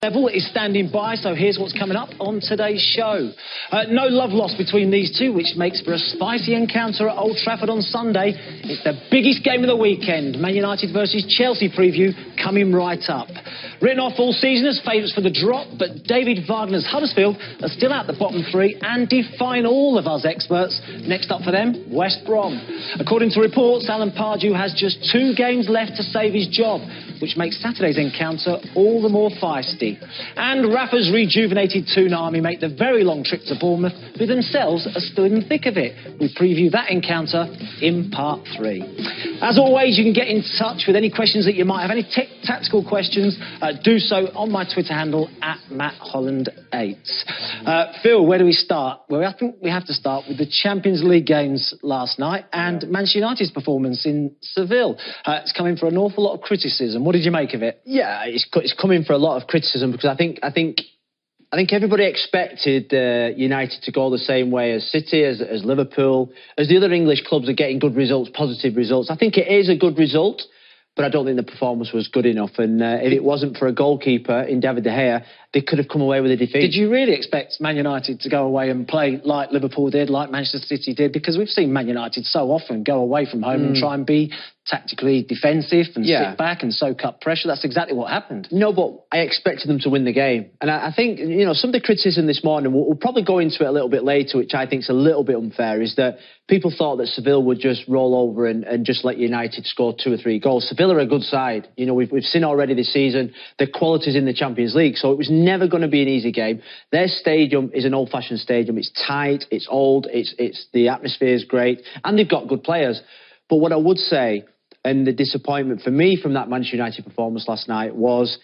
Neville is standing by, so here's what's coming up on today's show. No love lost between these two, which makes for a spicy encounter at Old Trafford on Sunday. It's the biggest game of the weekend. Man United versus Chelsea preview coming right up. Written off all season as favourites for the drop, but David Wagner's Huddersfield are still out the bottom three and define all of us experts. Next up for them, West Brom. According to reports, Alan Pardew has just 2 games left to save his job, which makes Saturday's encounter all the more feisty. And Rafa's rejuvenated Toon Army make the very long trip to Bournemouth, who themselves are still in the thick of it. We preview that encounter in part 3. As always, you can get in touch with any questions that you might have, any tactical questions, do so on my Twitter handle @MattHolland8. Phil, where do we start? Well, I think we have to start with the Champions League games last night and Manchester United's performance in Seville. It's coming for an awful lot of criticism. What did you make of it? Yeah, it's coming for a lot of criticism because I think everybody expected United to go the same way as City, as Liverpool, as the other English clubs are getting good results, positive results. I think it is a good result, but I don't think the performance was good enough. And if it wasn't for a goalkeeper in David De Gea, they could have come away with a defeat. Did you really expect Man United to go away and play like Liverpool did, like Manchester City did? Because we've seen Man United so often go away from home and try and be tactically defensive and sit back and soak up pressure. That's exactly what happened. No, but I expected them to win the game. And I think, you know, some of the criticism this morning, we'll probably go into it a little bit later, which I think is a little bit unfair, is that people thought that Seville would just roll over and just let United score 2 or 3 goals. Seville are a good side. You know, we've seen already this season the qualities in the Champions League, so it was never going to be an easy game. Their stadium is an old-fashioned stadium. It's tight, it's old, it's the atmosphere is great, and they've got good players. But what I would say, and the disappointment for me from that Manchester United performance last night was,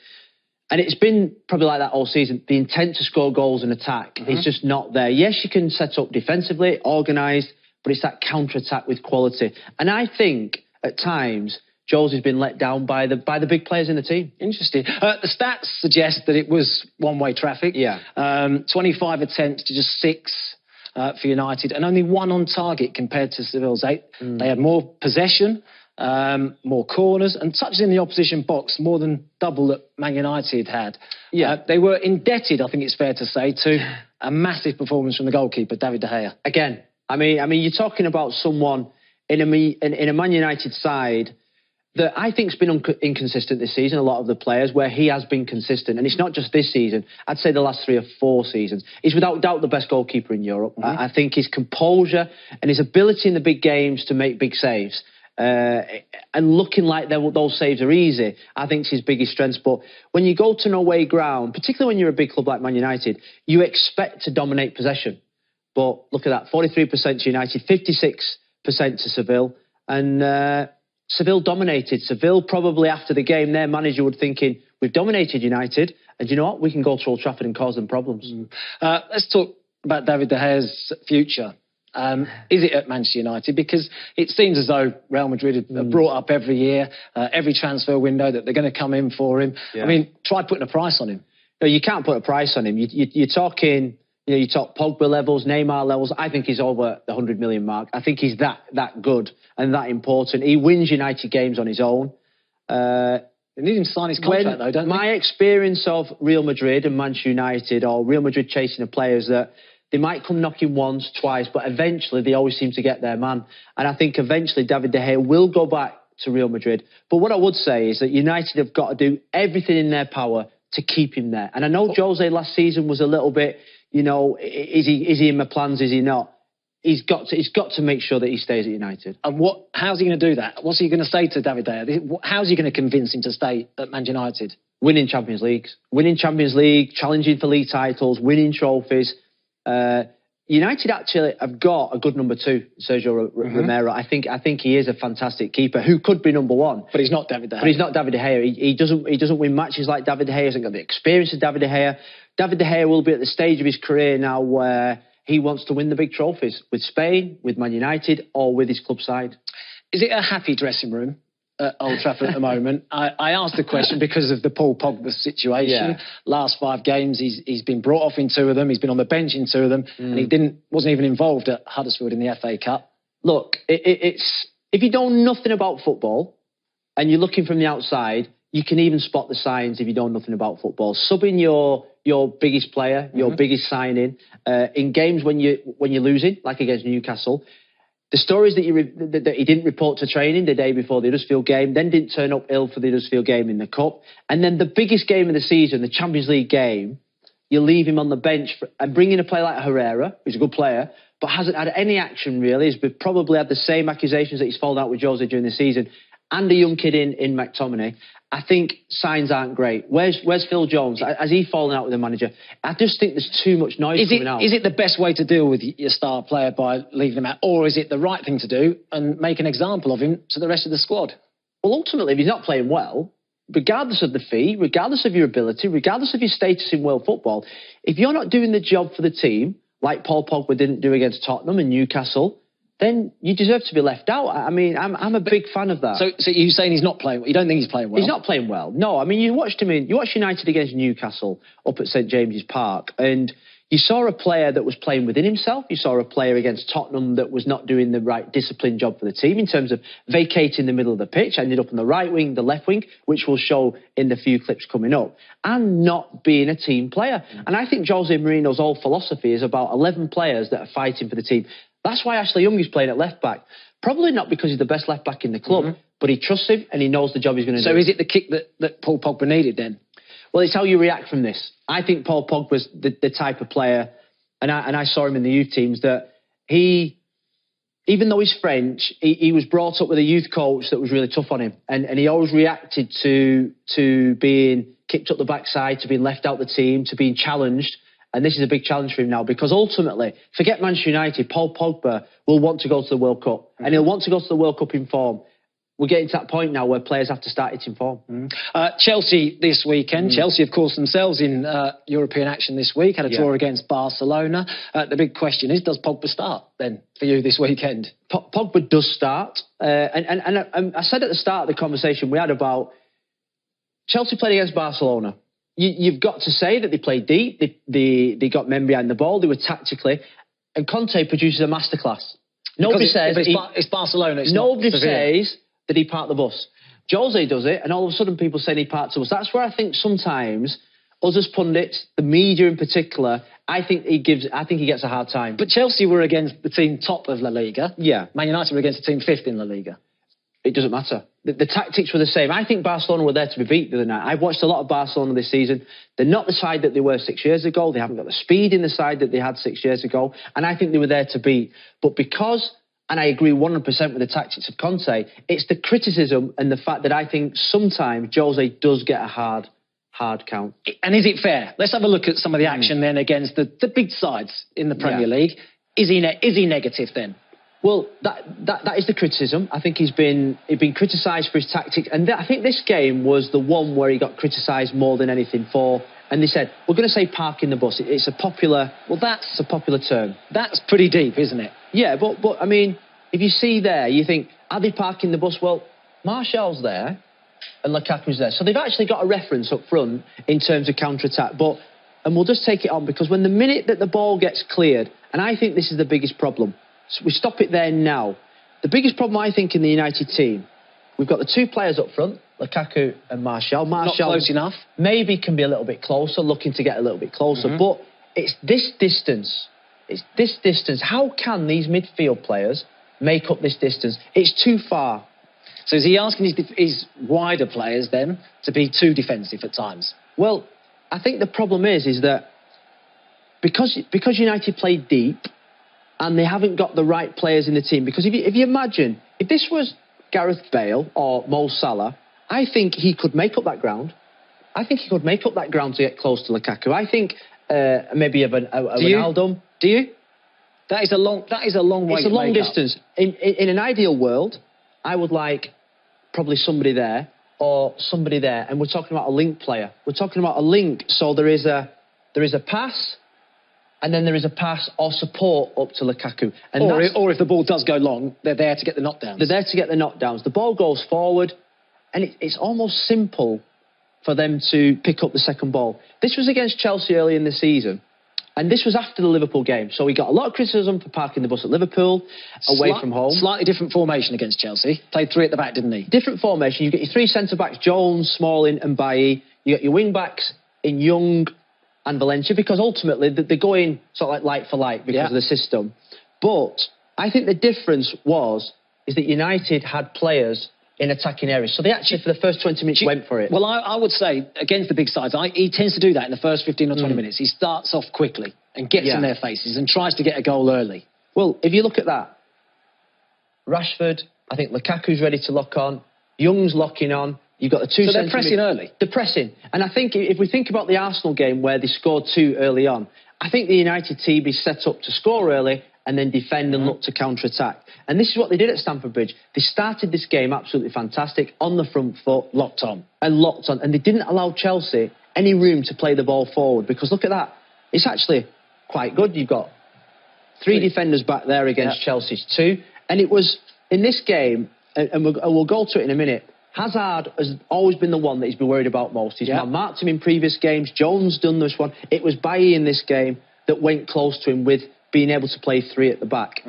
and it's been probably like that all season, the intent to score goals and attack is just not there. Yes, you can set up defensively, organised, but it's that counter-attack with quality. And I think, at times, Jose's been let down by the big players in the team. Interesting. The stats suggest that it was one-way traffic. 25 attempts to just 6 for United, and only 1 on target compared to Seville's 8. They had more possession, more corners and touches in the opposition box, more than double that Man United had. They were indebted, I think it's fair to say, to a massive performance from the goalkeeper, David De Gea. Again, I mean, you're talking about someone in a Man United side that I think's been inconsistent this season, a lot of the players, where he has been consistent. And it's not just this season. I'd say the last 3 or 4 seasons. He's without doubt the best goalkeeper in Europe. I think his composure and his ability in the big games to make big saves, and looking like those saves are easy, I think is his biggest strength. But when you go to an away ground, particularly when you're a big club like Man United, you expect to dominate possession. But look at that, 43% to United, 56% to Seville. And Seville dominated. Seville probably after the game, their manager would thinking, we've dominated United, and you know what? We can go to Old Trafford and cause them problems. Let's talk about David De Gea's future. Is it at Manchester United? Because it seems as though Real Madrid have brought up every year, every transfer window, that they're going to come in for him. I mean, try putting a price on him. No, you can't put a price on him. You're talking, you know, you talk Pogba levels, Neymar levels. I think he's over the 100 million mark. I think he's that good and that important. He wins United games on his own. They need him to sign his contract, though, don't they? My experience of Real Madrid and Manchester United, or Real Madrid chasing the players, that they might come knocking once, twice, but eventually they always seem to get their man. And I think eventually David De Gea will go back to Real Madrid. But what I would say is that United have got to do everything in their power to keep him there. And I know Jose last season was a little bit, you know, is he in my plans, is he not? He's got to make sure that he stays at United. And how's he going to do that? What's he going to say to David De Gea? How's he going to convince him to stay at Man United? Winning Champions Leagues. Winning Champions League, challenging for league titles, winning trophies. United actually have got a good number 2, Sergio Romero. I think he is a fantastic keeper who could be number 1. But he's not David De Gea. But he's not David De Gea. He doesn't win matches like David De Gea. He hasn't got the experience of David De Gea. David De Gea will be at the stage of his career now where he wants to win the big trophies with Spain, with Man United, or with his club side. Is it a happy dressing room at Old Trafford at the moment? I asked the question because of the Paul Pogba situation. Last 5 games, he's been brought off in 2 of them. He's been on the bench in 2 of them, and he wasn't even involved at Huddersfield in the FA Cup. Look, it's if you know nothing about football and you're looking from the outside, you can even spot the signs if you know nothing about football. Subbing your biggest player, your biggest signing, in games when you're losing, like against Newcastle. The stories that he didn't report to training the day before the Huddersfield game, then didn't turn up ill for the Huddersfield game in the Cup, and then the biggest game of the season, the Champions League game, you leave him on the bench and bring in a player like Herrera, who's a good player, but hasn't had any action really. He's probably had the same accusations that he's fallen out with Jose during the season, and a young kid in McTominay. I think signs aren't great. Where's Phil Jones? Has he fallen out with the manager? I just think there's too much noise coming out. Is it the best way to deal with your star player by leaving him out? Or is it the right thing to do and make an example of him to the rest of the squad? Well, ultimately, if he's not playing well, regardless of the fee, regardless of your ability, regardless of your status in world football, if you're not doing the job for the team, like Paul Pogba didn't do against Tottenham and Newcastle, then you deserve to be left out. I mean, I'm a big fan of that. So you're saying he's not playing? You don't think he's playing well? He's not playing well. No, I mean, you watched United against Newcastle up at St James's Park, and you saw a player that was playing within himself. You saw a player against Tottenham that was not doing the right disciplined job for the team in terms of vacating the middle of the pitch, ended up on the right wing, the left wing, which we'll show in the few clips coming up, and not being a team player. And I think Jose Mourinho's whole philosophy is about 11 players that are fighting for the team. That's why Ashley Young is playing at left back. Probably not because he's the best left back in the club, but he trusts him and he knows the job he's going to do. So is it the kick that Paul Pogba needed then? Well, it's how you react from this. I think Paul Pogba's the type of player, and I saw him in the youth teams, that even though he's French, he was brought up with a youth coach that was really tough on him. And he always reacted to being kicked up the backside, to being left out the team, to being challenged. And this is a big challenge for him now, because ultimately, forget Manchester United, Paul Pogba will want to go to the World Cup. And he'll want to go to the World Cup in form. We're getting to that point now where players have to start it in form. Chelsea this weekend. Chelsea, of course, themselves in European action this week. Had a draw against Barcelona. The big question is, does Pogba start then for you this weekend? Pogba does start. And I said at the start of the conversation we had about Chelsea played against Barcelona. You've got to say that they played deep. They got men behind the ball. They were tactically. And Conte produces a masterclass. Nobody says... It's Barcelona. Nobody says that he parked the bus. Jose does it, and all of a sudden people say he parked the bus. That's where I think sometimes us as pundits, the media in particular, I think he gets a hard time. But Chelsea were against the team top of La Liga. Yeah. Man United were against the team fifth in La Liga. It doesn't matter. The tactics were the same. I think Barcelona were there to be beat the other night. I've watched a lot of Barcelona this season. They're not the side that they were 6 years ago. They haven't got the speed in the side that they had 6 years ago. And I think they were there to beat. But because, and I agree 100% with the tactics of Conte, it's the criticism and the fact that I think sometimes Jose does get a hard count. And is it fair? Let's have a look at some of the action then against the big sides in the Premier League. Is he negative then? Well, that is the criticism. I think he's been criticised for his tactics, and I think this game was the one where he got criticised more than anything for. And they said, we're going to say parking the bus. It's a popular. Well, that's a popular term. That's pretty deep, isn't it? Yeah, but I mean, if you see there, you think, are they parking the bus? Well, Martial's there, and Lukaku's there, so they've actually got a reference up front in terms of counter-attack. And we'll just take it on, because when the minute that the ball gets cleared, and I think this is the biggest problem. So we stop it there now. The biggest problem, I think, in the United team, we've got the two players up front, Lukaku and Martial. Not close enough. Maybe can be a little bit closer, looking to get a little bit closer. But it's this distance. It's this distance. How can these midfield players make up this distance? It's too far. So is he asking his wider players then to be too defensive at times? Well, I think the problem is that because United play deep, and they haven't got the right players in the team. Because if you imagine, if this was Gareth Bale or Mo Salah, I think he could make up that ground. I think he could make up that ground to get close to Lukaku. I think maybe a Ronaldo. Do you? That is a long way. It's a long distance. In an ideal world, I would like probably somebody there or somebody there. And we're talking about a link player. We're talking about a link. So there is a pass. And then there is a pass or support up to Lukaku. And or if the ball does go long, they're there to get the knockdowns. They're there to get the knockdowns. The ball goes forward, and it's almost simple for them to pick up the second ball. This was against Chelsea early in the season, And this was after the Liverpool game. So we got a lot of criticism for parking the bus at Liverpool, away from home. Slightly different formation against Chelsea. Played 3 at the back, didn't he? Different formation. You get your 3 centre-backs, Jones, Smalling and Bailly. You got your wing-backs in Young and Valencia, because ultimately they're going sort of like for like because of the system. But I think the difference is that United had players in attacking areas. So they actually, for the first 20 minutes, went for it. Well, I would say, against the big sides, he tends to do that in the first 15 or 20 minutes. He starts off quickly and gets in their faces and tries to get a goal early. Well, if you look at that, Rashford, I think Lukaku's ready to lock on, Young's locking on, you've got the 2 So they're pressing early? They're pressing. And I think if we think about the Arsenal game where they scored 2 early on, I think the United team is set up to score early and then defend and look to counter-attack. And this is what they did at Stamford Bridge. They started this game absolutely fantastic, on the front foot. Locked on. And they didn't allow Chelsea any room to play the ball forward, because look at that. It's actually quite good. You've got 3 defenders back there against Chelsea's 2. And it was, in this game, and we'll go to it in a minute, Hazard has always been the one that he's been worried about most. He's marked him in previous games. Jones done this one. It was Bailly in this game that went close to him with being able to play 3 at the back.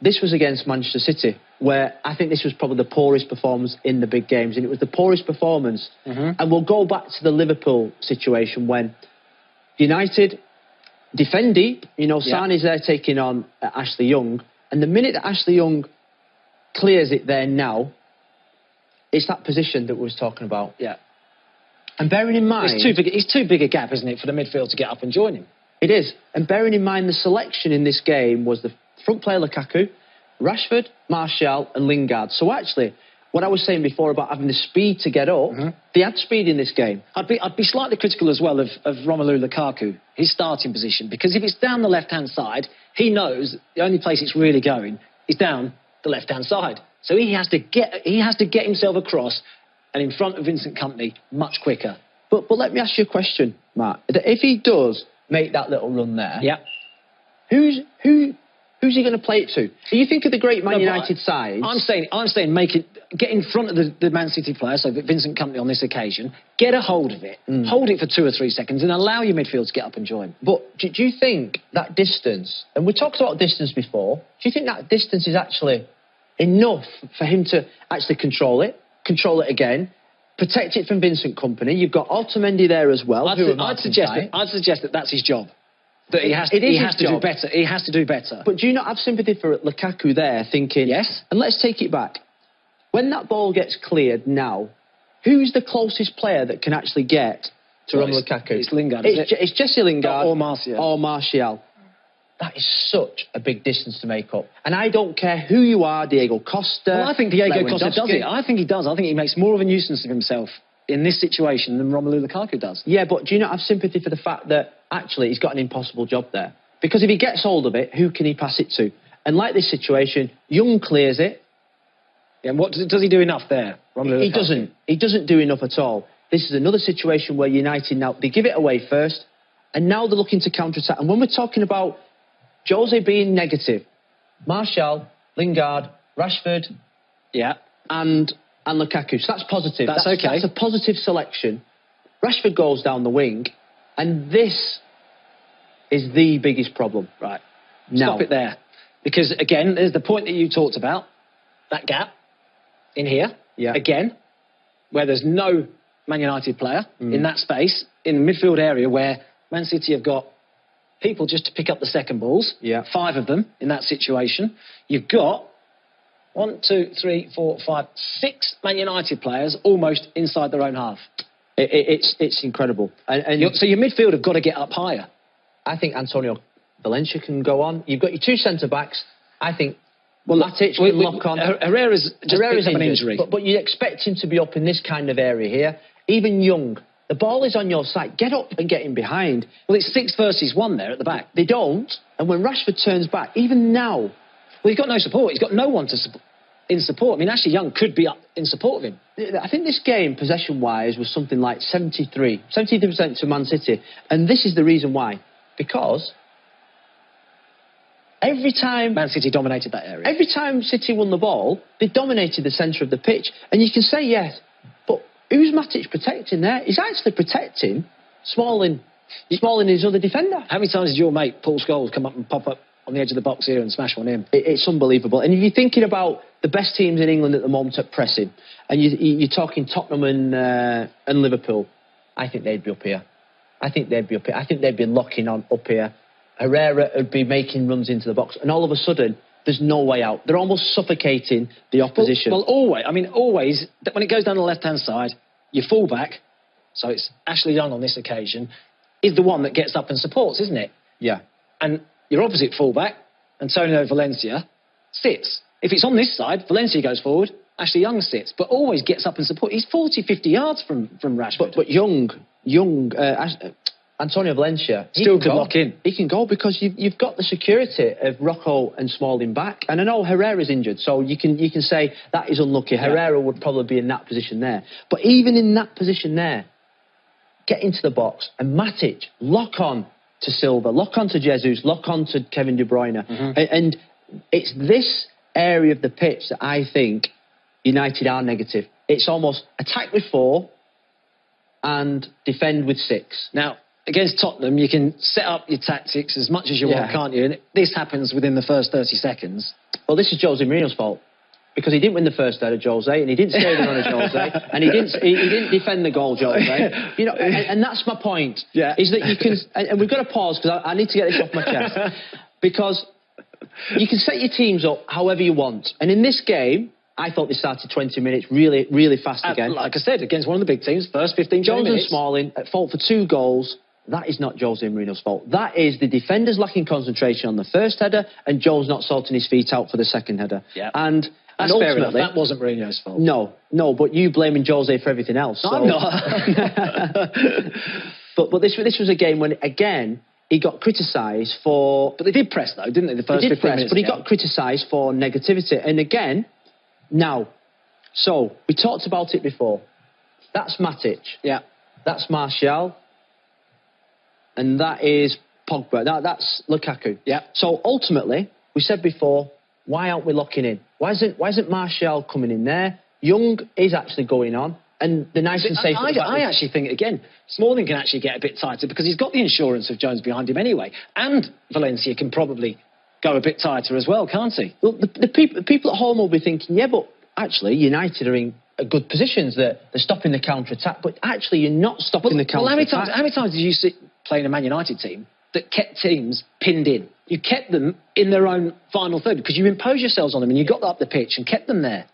This was against Manchester City, where I think this was probably the poorest performance in the big games, and it was the poorest performance. And we'll go back to the Liverpool situation when United defend deep. You know, Sane's there taking on Ashley Young, and the minute that Ashley Young clears it there now, it's that position that we was talking about. And bearing in mind, it's too big a gap, isn't it, for the midfield to get up and join him? It is. And bearing in mind the selection in this game was the front player Lukaku, Rashford, Martial and Lingard. So actually, what I was saying before about having the speed to get up, they had speed in this game. I'd be slightly critical as well of Romelu Lukaku, his starting position, because if it's down the left-hand side, he knows the only place it's really going is down the left-hand side. So he has to get himself across and in front of Vincent Kompany much quicker. But let me ask you a question, Matt. If he does make that little run there, who's he going to play it to? So you think of the great Man United side. I'm saying get in front of the Man City player, so Vincent Kompany on this occasion, get a hold of it, hold it for 2 or 3 seconds and allow your midfield to get up and join. But do you think that distance, and we talked about distance before, do you think that distance is actually enough for him to actually control it again, protect it from Vincent Kompany? You've got Otamendi there as well. I'd suggest that that's his job. That he has to do better. He has to do better. But do you not have sympathy for Lukaku there, thinking, yes? And let's take it back. When that ball gets cleared now, who's the closest player that can actually get to Romelu Lukaku? It's Lingard, It's Jesse Lingard. Or Martial. That is such a big distance to make up. And I don't care who you are, Diego Costa. Well, I think Diego Costa does it. I think he does. I think he makes more of a nuisance of himself in this situation than Romelu Lukaku does. Yeah, but do you not have sympathy for the fact that actually he's got an impossible job there? Because if he gets hold of it, who can he pass it to? And like this situation, Young clears it. Yeah, and what does he do enough there, Romelu He Lukaku? doesn't. He doesn't do enough at all. This is another situation where United now, they give it away first, and now they're looking to counter-attack. And when we're talking about Jose being negative, Martial, Lingard, Rashford, and Lukaku. So that's positive. That's okay. That's a positive selection. Rashford goes down the wing, and this is the biggest problem. Right. Now, stop it there. Because, again, there's the point that you talked about, that gap in here, again, where there's no Man United player in that space, in the midfield area where Man City have got people just to pick up the second balls, 5 of them in that situation. You've got 1, 2, 3, 4, 5, 6 Man United players almost inside their own half. It's incredible. So your midfield have got to get up higher. I think Antonio Valencia can go on. You've got your 2 centre-backs. I think Matic can lock on. Herrera's just picked up an injury. But you expect him to be up in this kind of area here. Even Young. The ball is on your side. Get up and get in behind. Well, it's 6 versus 1 there at the back. They don't. And when Rashford turns back, even now... Well, he's got no support. He's got no one in support. I mean, Ashley Young could be up in support of him. I think this game, possession-wise, was something like 73% to Man City. And this is the reason why. Because every time... Man City dominated that area. Every time City won the ball, they dominated the centre of the pitch. And you can say, yes, but who's Matic protecting there? He's actually protecting Smalling Smalling is other defender. How many times did your mate, Paul Scholes, come up and pop up on the edge of the box here and smash one in? It's unbelievable. And if you're thinking about the best teams in England at the moment at pressing, and you're talking Tottenham and Liverpool, I think they'd be up here. I think they'd be locking on up here. Herrera would be making runs into the box, and all of a sudden, there's no way out. They're almost suffocating the opposition. Well, always, when it goes down the left-hand side, your fullback, so it's Ashley Young on this occasion, is the one that gets up and supports, isn't it? Yeah. And your opposite fullback, Antonio Valencia, sits. If it's on this side, Valencia goes forward, Ashley Young sits, but always gets up and supports. He's 40, 50 yards from Rashford. But Antonio Valencia still could lock in. He can go because you've got the security of Rocco and Smalling back. And I know Herrera's injured, so you can say that is unlucky. Yeah. Herrera would probably be in that position there. But even in that position there, get into the box and Matic, lock on to Silva, lock on to Jesus, lock on to Kevin De Bruyne. And it's this area of the pitch that I think United are negative. It's almost attack with 4 and defend with 6. Now, against Tottenham, you can set up your tactics as much as you want, can't you? And this happens within the first 30 seconds. Well, this is Jose Mourinho's fault. Because he didn't win the first header, Jose, and he didn't stay there on a Jose, and he didn't defend the goal, Jose. You know, and that's my point. Yeah. Is that you can, and we've got to pause because I need to get this off my chest. Because you can set your teams up however you want, and in this game, I thought they started 20 minutes really, really fast again. Like I said, against one of the big teams, first 15, 20 minutes. Jones and Smalling at fault for 2 goals. That is not Jose Mourinho's fault. That is the defenders lacking concentration on the first header, and Jones not sorting his feet out for the second header. Yeah. And that's fair enough. That wasn't Mourinho's fault. No, but you blaming Jose for everything else. So. I'm not. but this was a game when, again, he got criticised for... But they did press, though, didn't they? The first 15 minutes. But he got criticised for negativity. And again, now, so, we talked about it before. That's Matic. Yeah. That's Martial. And that is Pogba. That's Lukaku. Yeah. So, ultimately, we said before, why aren't we locking in? Why isn't Martial coming in there? Young is actually going on. And the nice and safe... I actually think, again, Smalling can actually get a bit tighter because he's got the insurance of Jones behind him anyway. And Valencia can probably go a bit tighter as well, can't he? Well, the people at home will be thinking, yeah, but actually United are in good positions. They're stopping the counter-attack. But actually, you're not stopping the counter-attack. Well, how many times did you sit playing a Man United team that kept teams pinned in? You kept them in their own final third because you imposed yourselves on them and you got up the pitch and kept them there.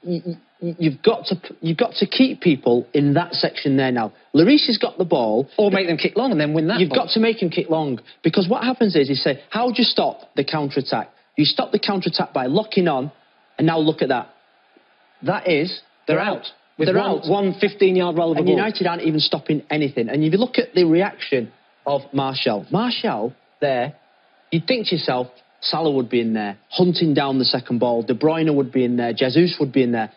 You've got to keep people in that section there now. Lloris has got the ball. Or make them kick long and then win that. You've got to make him kick long. Because what happens is, you say, how do you stop the counter-attack? You stop the counter-attack by locking on, and now look at that. That is, they're out. They're out. One 15-yard roll of the ball. And United aren't even stopping anything. And if you look at the reaction of Martial there, you'd think to yourself, Salah would be in there, hunting down the second ball. De Bruyne would be in there. Jesus would be in there.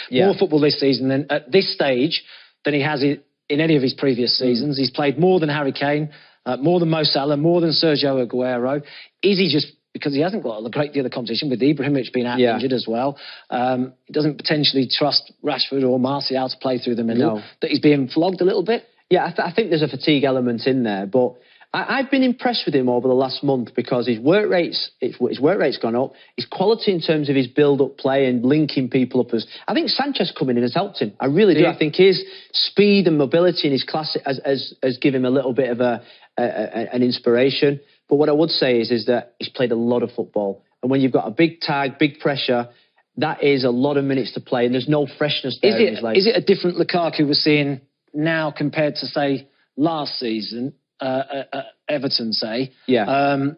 Yeah. More football this season than at this stage than he has in any of his previous seasons. He's played more than Harry Kane, more than Mo Salah, more than Sergio Aguero. Is he just because he hasn't got a great deal of competition with Ibrahimovic being out injured as well? He doesn't potentially trust Rashford or Martial to play through the middle. That he's being flogged a little bit. Yeah, I think there's a fatigue element in there, but I've been impressed with him over the last month because his work rate's gone up. His quality in terms of his build-up play and linking people up. I think Sanchez coming in has helped him. I really do. I think his speed and mobility in his class has given him a little bit of an inspiration. But what I would say is that he's played a lot of football. And when you've got a big tag, big pressure, that is a lot of minutes to play and there's no freshness there in his legs. Is it a different Lukaku we're seeing now compared to, say, last season? Everton, say. Yeah.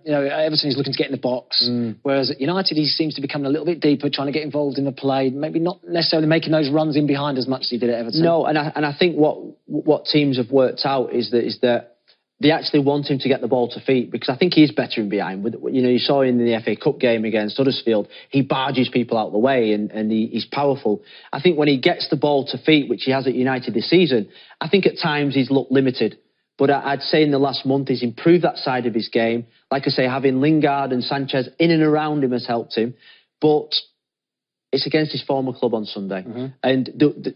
Everton is looking to get in the box, whereas at United he seems to be becoming a little bit deeper, trying to get involved in the play, maybe not necessarily making those runs in behind as much as he did at Everton. No, and I think what teams have worked out is that they actually want him to get the ball to feet because I think he is better in behind. You saw in the FA Cup game against Huddersfield, he barges people out of the way and he's powerful. I think when he gets the ball to feet, which he has at United this season, I think at times he's looked limited. But I'd say in the last month he's improved that side of his game. Like I say, having Lingard and Sanchez in and around him has helped him. But it's against his former club on Sunday. And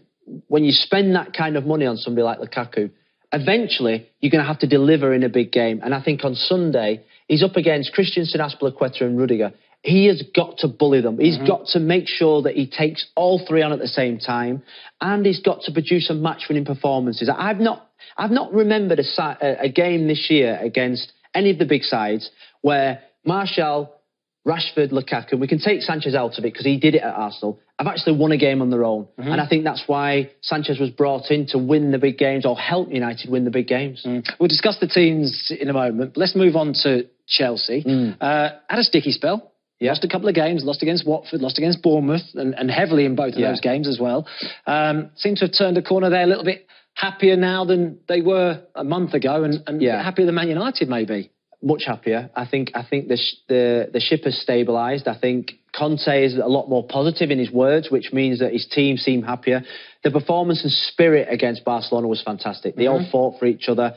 when you spend that kind of money on somebody like Lukaku, eventually you're going to have to deliver in a big game. And I think on Sunday, he's up against Christensen, Azpilicueta and Rudiger. He has got to bully them. He's got to make sure that he takes all three on at the same time, and he's got to produce some match-winning performances. I've not remembered a game this year against any of the big sides where Martial, Rashford, Lukaku, we can take Sanchez out of it because he did it at Arsenal, have actually won a game on their own. And I think that's why Sanchez was brought in to win the big games or help United win the big games. We'll discuss the teams in a moment, but let's move on to Chelsea. Had a sticky spell. Lost a couple of games, lost against Watford, lost against Bournemouth, and heavily in both of those games as well. Seem to have turned a corner there, a little bit happier now than they were a month ago, and happier than Man United maybe. Much happier. I think the ship has stabilised. I think Conte is a lot more positive in his words, which means that his team seem happier. The performance and spirit against Barcelona was fantastic. They all fought for each other.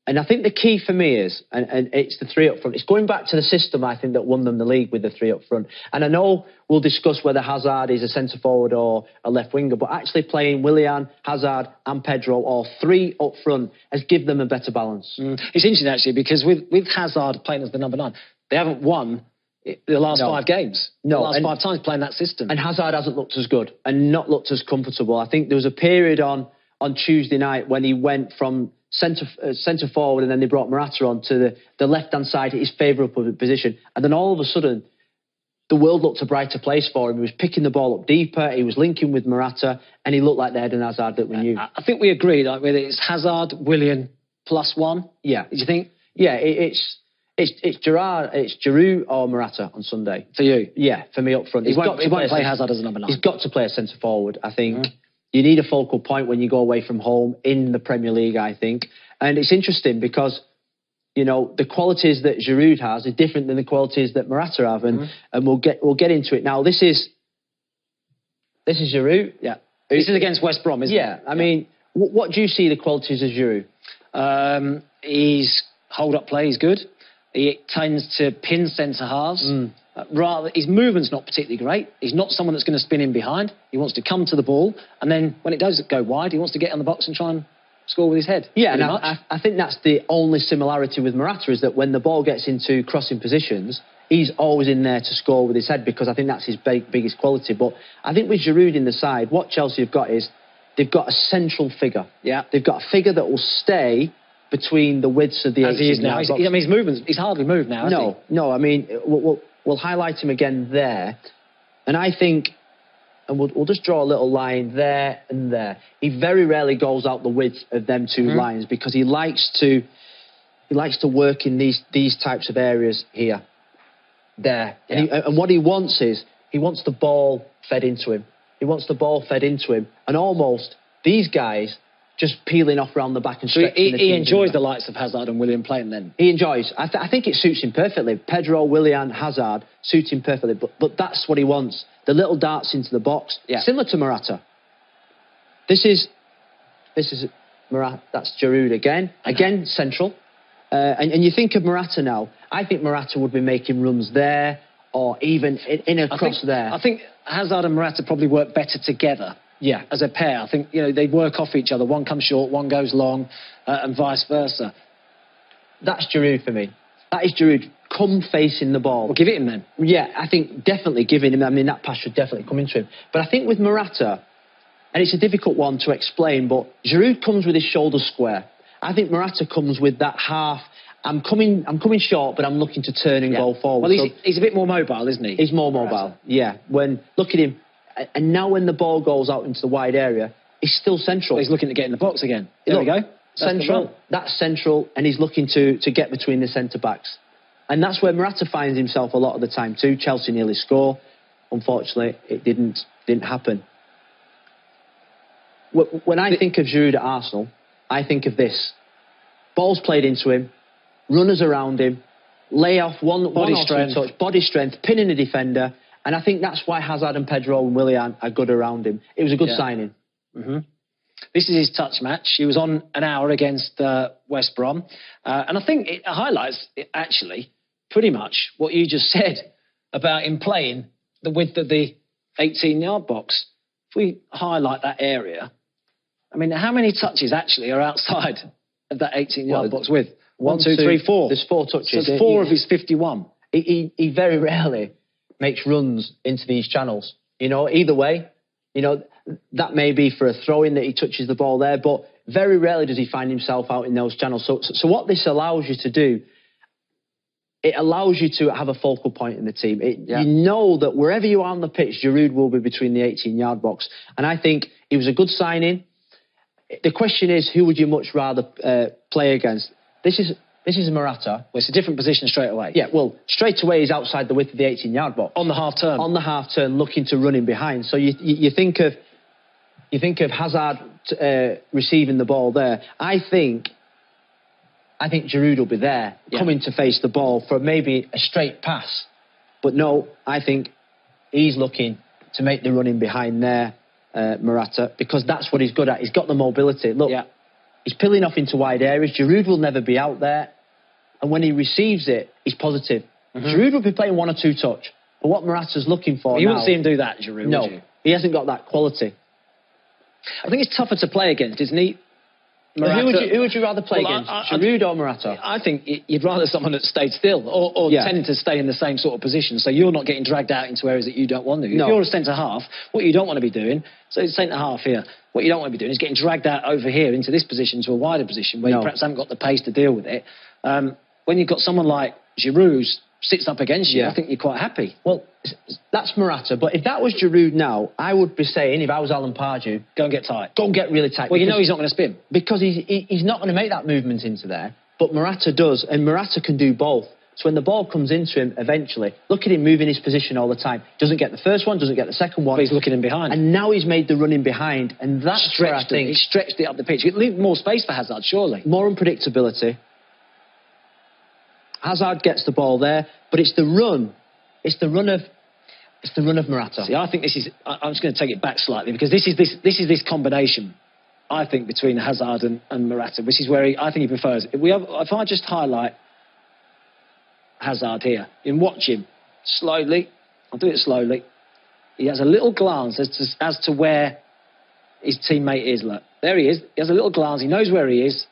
And I think the key for me is, and it's the three up front, it's going back to the system, I think, that won them the league with the three up front. And I know we'll discuss whether Hazard is a centre-forward or a left winger, but actually playing Willian, Hazard and Pedro, all three up front, has given them a better balance. It's interesting, actually, because with Hazard playing as the number 9, they haven't won the last 5 games. The last 5 times playing that system. And Hazard hasn't looked as good and not looked as comfortable. I think there was a period on Tuesday night when he went from centre forward, and then they brought Morata on to the left-hand side, his favourable position. And then all of a sudden, the world looked a brighter place for him. He was picking the ball up deeper, he was linking with Morata, and he looked like the Eden Hazard that we knew. I think we agreed, like, whether it's Hazard, Willian, +1. Yeah. Do you think? Yeah, it's Giroud or Morata on Sunday. For you? Yeah, for me up front. He won't play Hazard as a number 9. He's got to play a centre-forward, I think. You need a focal point when you go away from home in the Premier League, I think. And it's interesting because, you know, the qualities that Giroud has are different than the qualities that Morata have, and we'll get into it now. This is Giroud. Yeah. This is against West Brom, isn't it? Yeah. I mean, what do you see the qualities of Giroud? His hold-up play is good. He tends to pin centre-halves. Rather, his movement's not particularly great. He's not someone that's going to spin in behind. He wants to come to the ball, and then when it does go wide, he wants to get on the box and try and score with his head. Yeah, and I think that's the only similarity with Morata, is that when the ball gets into crossing positions, he's always in there to score with his head, because I think that's his biggest quality. But I think with Giroud in the side, what Chelsea have got is they've got a central figure. Yeah, they've got a figure that will stay between the widths of the 18 as he is now. I mean, his movements, he's hardly moved now. No. I mean, we'll highlight him again there, and I think, and we'll just draw a little line there and there. He very rarely goes out the width of them two lines, because he likes to work in these types of areas here, there, and what he wants is the ball fed into him. He wants the ball fed into him, and almost these guys just peeling off around the back and stretching. He enjoys the likes of Hazard and Willian playing then. He enjoys. I think it suits him perfectly. Pedro, Willian, Hazard suits him perfectly. But that's what he wants. The little darts into the box, similar to Morata. This is Morata. That's Giroud again central. And you think of Morata now. I think Morata would be making runs there, or even in a cross there. I think Hazard and Morata probably work better together. Yeah, as a pair. I think, you know, they work off each other. One comes short, one goes long, and vice versa. That's Giroud for me. That is Giroud. Come facing the ball. Well, give it him then. Yeah, I think definitely giving him. I mean, that pass should definitely come into him. But I think with Morata, and it's a difficult one to explain, but Giroud comes with his shoulders square. I think Morata comes with that half. I'm coming short, but I'm looking to turn and go forward. Well, he's a bit more mobile, isn't he? He's more mobile. Yeah. Look at him. And now when the ball goes out into the wide area, he's still central. Well, he's looking to get in the box again. There we go. That's central, and he's looking to get between the centre-backs. And that's where Morata finds himself a lot of the time too. Chelsea nearly score. Unfortunately, it didn't happen. When I think of Giroud at Arsenal, I think of this. Balls played into him, runners around him, lay off one or two touch, body strength, pinning a defender. And I think that's why Hazard and Pedro and Willian are good around him. It was a good signing. This is his touch match. He was on an hour against West Brom. And I think it highlights, actually, pretty much what you just said about him playing the width of the 18-yard box. If we highlight that area, I mean, how many touches actually are outside of that 18-yard box with? 1, 2, 3, 4. There's 4 touches. So 4 of his 51. He very rarely makes runs into these channels. You know, either way, you know, that may be for a throw-in that he touches the ball there, but very rarely does he find himself out in those channels. So what this allows you to do, it allows you to have a focal point in the team. You know that wherever you are on the pitch, Giroud will be between the 18-yard box. And I think he was a good signing. The question is, who would you much rather play against? This is Morata. Well, it's a different position straight away. Yeah, well, straight away he's outside the width of the 18-yard box. On the half-turn. On the half-turn, looking to run in behind. So you think of Hazard receiving the ball there. I think Giroud will be there, coming to face the ball for maybe a straight pass. But no, I think he's looking to make the run in behind there, Morata, because that's what he's good at. He's got the mobility. Look, he's peeling off into wide areas. Giroud will never be out there. And when he receives it, he's positive. Giroud will be playing 1 or 2 touch. But what Morata's looking for you wouldn't see him do that, Giroud, no, would you? He hasn't got that quality. I think it's tougher to play against, isn't he? Who would you rather play against, Giroud or Morata? I think you'd rather someone that stayed still or tending to stay in the same sort of position, so you're not getting dragged out into areas that you don't want to. No. If you're a centre-half, what you don't want to be doing, so it's centre-half here, what you don't want to be doing is getting dragged out over here into this position to a wider position where you perhaps haven't got the pace to deal with it. When you've got someone like Giroud who sits up against you, I think you're quite happy. Well, that's Morata, but if that was Giroud now, I would be saying, if I was Alan Pardew, go and get tight. Go and get really tight. Well, you know he's not going to spin. Because he's not going to make that movement into there, but Morata does, and Morata can do both. So when the ball comes into him eventually, look at him moving his position all the time. Doesn't get the first one, doesn't get the second one. But he's looking in behind. And now he's made the run in behind, and that's where I think... He stretched it up the pitch. He'd leave more space for Hazard, surely. More unpredictability. Hazard gets the ball there, but it's the run. It's the run of Morata. See, I think this is... I'm just going to take it back slightly, because this is this combination, I think, between Hazard and Morata, which is where I think he prefers. If I just highlight Hazard here, and watch him slowly, I'll do it slowly. He has a little glance as to where his teammate is. Look, there he is. He has a little glance. He knows where he is.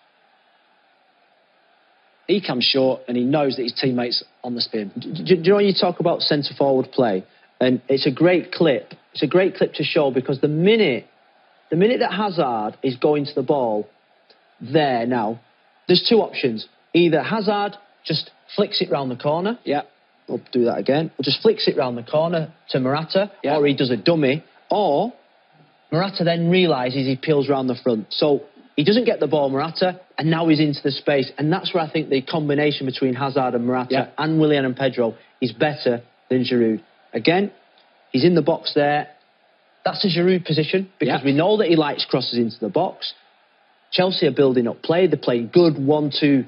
He comes short, and he knows that his teammate's on the spin. Do you know when you talk about centre-forward play? And it's a great clip. It's a great clip to show, because the minute that Hazard is going to the ball there now, there's 2 options. Either Hazard just flicks it round the corner. Yeah. We'll do that again. Or just flicks it round the corner to Morata. Yeah. Or he does a dummy. Or Morata then realises he peels round the front. So he doesn't get the ball, Morata, and now he's into the space. And that's where I think the combination between Hazard and Morata and Willian and Pedro is better than Giroud. Again, he's in the box there. That's a Giroud position, because we know that he likes crosses into the box. Chelsea are building up play. They're playing good 1-2,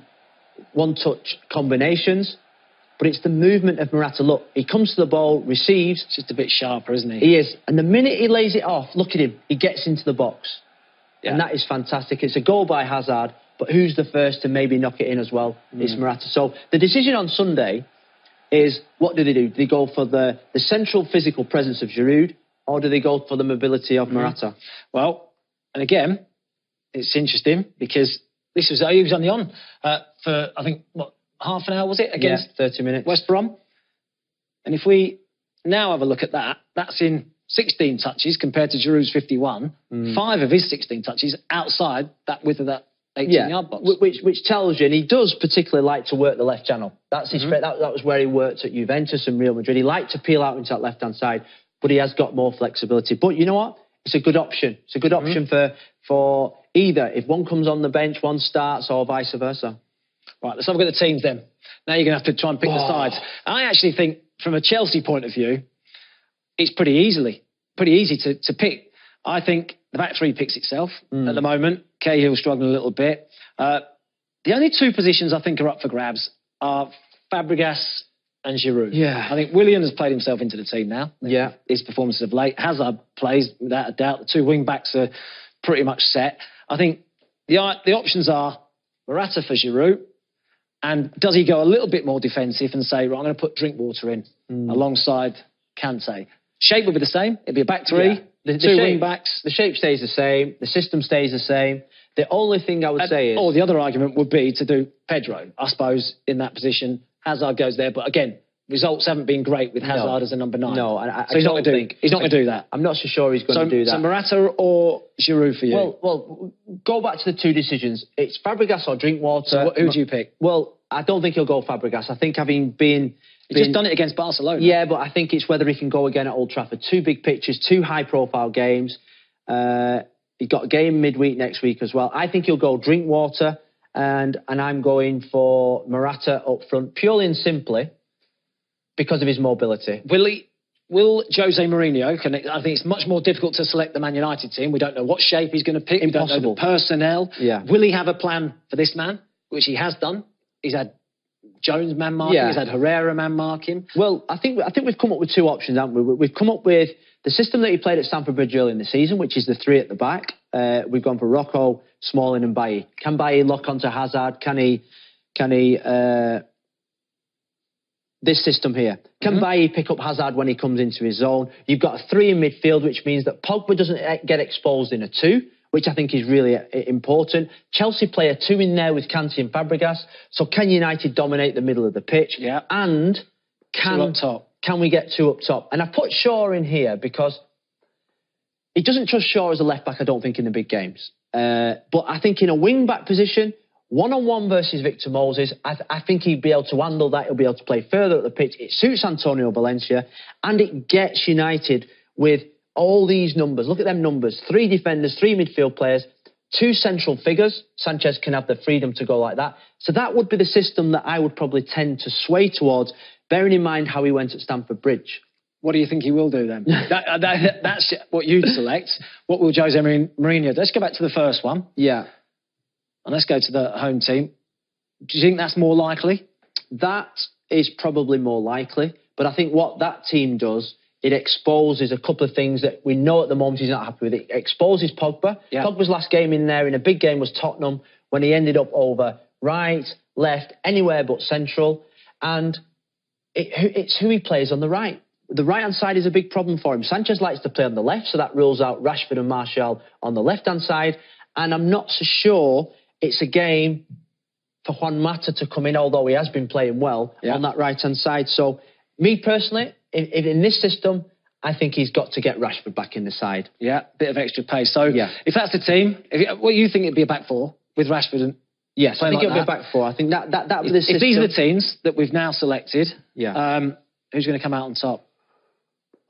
one-touch combinations. But it's the movement of Morata. Look, he comes to the ball, receives. It's just a bit sharper, isn't he? He is. And the minute he lays it off, look at him. He gets into the box. Yeah. And that is fantastic. It's a goal by Hazard, but who's the first to maybe knock it in as well? It's Morata. So the decision on Sunday is, what do? Do they go for the central physical presence of Giroud, or do they go for the mobility of Morata? Well, and again, it's interesting, because he was only on for, I think, what, half an hour, was it? Against 30 minutes. West Brom. And if we now have a look at that, that's in 16 touches compared to Giroud's 51. 5 of his 16 touches outside that width of that 18-yard box. Which tells you, and he does particularly like to work the left channel. That's his that was where he worked at Juventus and Real Madrid. He liked to peel out into that left-hand side, but he has got more flexibility. But you know what? It's a good option. It's a good option for either, if one comes on the bench, one starts, or vice versa. Right, let's have a look at the teams then. Now you're going to have to try and pick the sides. I actually think, from a Chelsea point of view, it's pretty easy to pick. I think the back three picks itself at the moment. Cahill's struggling a little bit. The only 2 positions I think are up for grabs are Fabregas and Giroud. Yeah. I think Willian has played himself into the team now. Yeah. His performances of late. Hazard plays, without a doubt. The 2 wing-backs are pretty much set. I think the options are Morata for Giroud, and does he go a little bit more defensive and say, right, I'm going to put Drinkwater in alongside Kante? Shape will be the same. It'll be a back 3. The Two shape, wing-backs. The shape stays the same. The system stays the same. The only thing I would say is... Or the other argument would be to do Pedro, I suppose, in that position. Hazard goes there, but again, results haven't been great with Hazard as a number 9. No, so he's not going to do that. I'm not so sure he's going to do that. So Morata or Giroud for you? Well, go back to the two decisions. It's Fabregas or Drinkwater. So who do you pick? Well, I don't think he'll go Fabregas. I think having been... He's just done it against Barcelona. Yeah, but I think it's whether he can go again at Old Trafford. 2 big pitches, 2 high-profile games. He's got a game midweek next week as well. I think he'll go Drinkwater, and I'm going for Morata up front, purely and simply because of his mobility. Will Jose Mourinho, I think it's much more difficult to select the Man United team. We don't know what shape he's going to pick. Impossible. We don't know the personnel. Yeah. Will he have a plan for this man, which he has done? He's had Jones man mark him. He's had Herrera man mark him. Well, I think we've come up with 2 options, haven't we? We've come up with the system that he played at Stamford Bridge early in the season, which is the 3 at the back. We've gone for Rocco, Smalling and Bailly. Can Bailly lock onto Hazard? Can he this system here. Can Bailly pick up Hazard when he comes into his zone? You've got a 3 in midfield, which means that Pogba doesn't get exposed in a 2, which I think is really important. Chelsea play a 2 in there with Kante and Fabregas. So can United dominate the middle of the pitch? Yeah. And can we get 2 up top? And I put Shaw in here because he doesn't trust Shaw as a left-back, I don't think, in the big games. But I think in a wing-back position, one-on-one versus Victor Moses, I think he'd be able to handle that. He'll be able to play further up the pitch. It suits Antonio Valencia, and it gets United with all these numbers. Look at them numbers. 3 defenders, 3 midfield players, 2 central figures. Sanchez can have the freedom to go like that. So that would be the system that I would probably tend to sway towards, bearing in mind how he went at Stamford Bridge. What do you think he will do then? That's what you'd select. What will Jose Mourinho do? Let's go back to the first one. Yeah. And let's go to the home team. Do you think that's more likely? That is probably more likely. But I think what that team does, it exposes a couple of things that we know at the moment he's not happy with. It exposes Pogba. Yeah. Pogba's last game in there in a big game was Tottenham, when he ended up over right, left, anywhere but central. And it's who he plays on the right. The right-hand side is a big problem for him. Sanchez likes to play on the left, so that rules out Rashford and Martial on the left-hand side. And I'm not so sure it's a game for Juan Mata to come in, although he has been playing well on that right-hand side. So, me personally, in this system, I think he's got to get Rashford back in the side. Yeah, bit of extra pace. So, if that's the team, what do you think it'd be a back 4 with Rashford and... Yes, I think it'll be a back 4. I think that would be the system. If these are the teams that we've now selected, who's going to come out on top?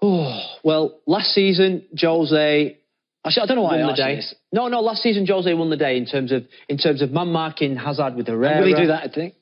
Oh, well, last season, Jose... Actually, I don't know why I asked you this. No, last season Jose won the day in terms of man marking Hazard with Herrera. And will he do that, I think?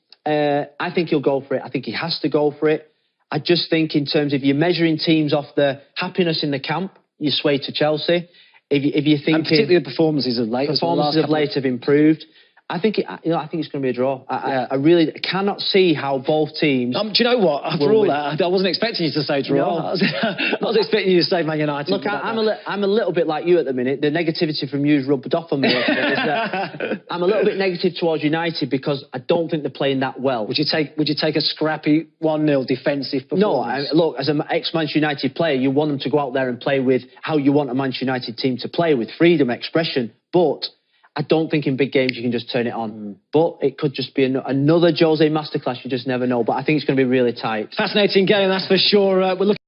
I think he'll go for it. I think he has to go for it. I just think in terms of you're measuring teams off the happiness in the camp, you sway to Chelsea. If you think, and particularly the performances of late. Performances of late have improved. I think it's going to be a draw. I really cannot see how both teams. Do you know what? After all that, I wasn't expecting you to say draw. No. I was expecting you to say Man United. Look, I'm a little bit like you at the minute. The negativity from you's rubbed off on me. I'm a little bit negative towards United because I don't think they're playing that well. Would you take a scrappy 1-0 defensive performance? No. Look, as an ex-Manchester United player, you want them to go out there and play with how you want a Manchester United team to play, with freedom, expression, but I don't think in big games you can just turn it on. But it could just be another Jose masterclass. You just never know. But I think it's going to be really tight. Fascinating game, that's for sure. We're looking